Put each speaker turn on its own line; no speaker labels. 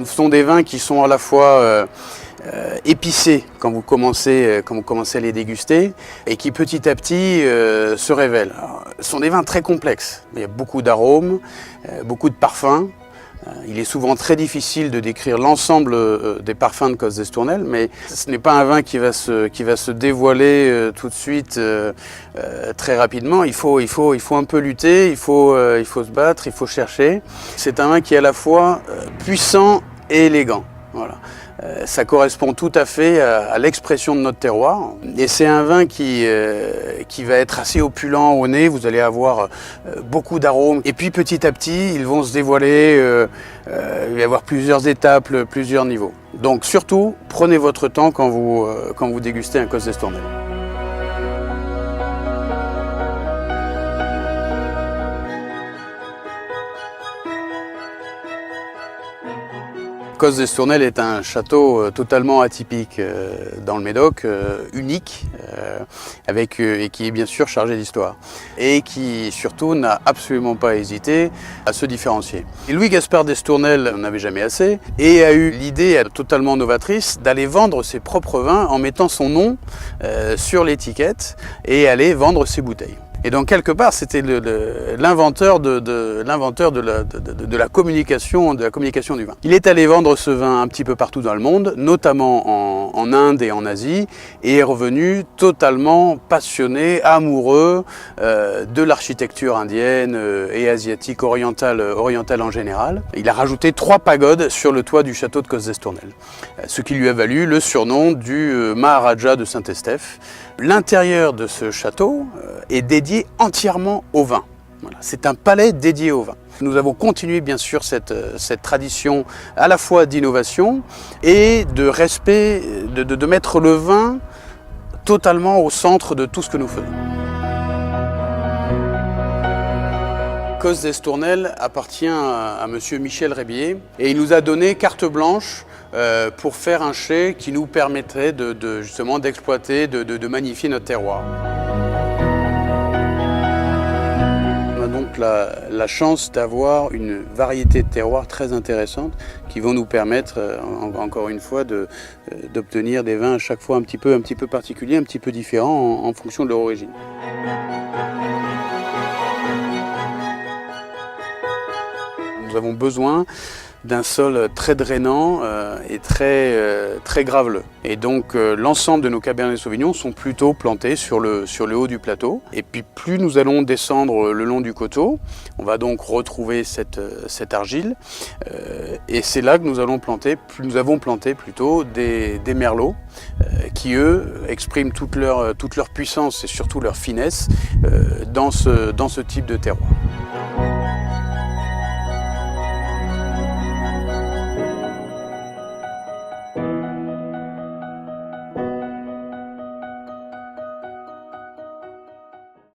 Ce sont des vins qui sont à la fois épicés quand vous commencez à les déguster et qui petit à petit se révèlent. Alors, ce sont des vins très complexes. Il y a beaucoup d'arômes, beaucoup de parfums. Il est souvent très difficile de décrire l'ensemble des parfums de Cos d'Estournel, mais ce n'est pas un vin qui va se dévoiler tout de suite très rapidement. Il faut un peu lutter, il faut se battre, il faut chercher. C'est un vin qui est à la fois puissant et élégant. Voilà. Ça correspond tout à fait à l'expression de notre terroir. Et c'est un vin qui va être assez opulent au nez. Vous allez avoir beaucoup d'arômes. Et puis petit à petit, ils vont se dévoiler. Il va y avoir plusieurs étapes, plusieurs niveaux. Donc surtout, prenez votre temps quand vous dégustez un Cos d'Estournel. Cos d'Estournel est un château totalement atypique dans le Médoc, unique, et qui est bien sûr chargé d'histoire. Et qui surtout n'a absolument pas hésité à se différencier. Et Louis-Gaspard d'Estournel n'en avait jamais assez et a eu l'idée totalement novatrice d'aller vendre ses propres vins en mettant son nom sur l'étiquette et aller vendre ses bouteilles. Et donc quelque part, c'était l'inventeur de la communication du vin. Il est allé vendre ce vin un petit peu partout dans le monde, notamment en Inde et en Asie, et est revenu totalement passionné, amoureux de l'architecture indienne et asiatique, orientale en général. Il a rajouté 3 pagodes sur le toit du château de Cos d'Estournel, ce qui lui a valu le surnom du Maharaja de Saint-Estèphe. L'intérieur de ce château est dédié entièrement au vin. Voilà, c'est un palais dédié au vin. Nous avons continué bien sûr cette tradition à la fois d'innovation et de respect, de mettre le vin totalement au centre de tout ce que nous faisons. Cos d'Estournel appartient à monsieur Michel Rébier et il nous a donné carte blanche pour faire un chai qui nous permettrait justement d'exploiter, de magnifier notre terroir. On a donc la chance d'avoir une variété de terroirs très intéressante qui vont nous permettre, encore une fois, d'obtenir des vins à chaque fois un petit peu particuliers, un petit peu différents en fonction de leur origine. Nous avons besoin d'un sol très drainant et très graveleux. Et donc l'ensemble de nos Cabernet Sauvignon sont plutôt plantés sur le haut du plateau. Et puis plus nous allons descendre le long du coteau, on va donc retrouver cette argile. Et c'est là que nous avons planté plutôt des merlots qui eux expriment toute leur puissance et surtout leur finesse dans ce type de terroir.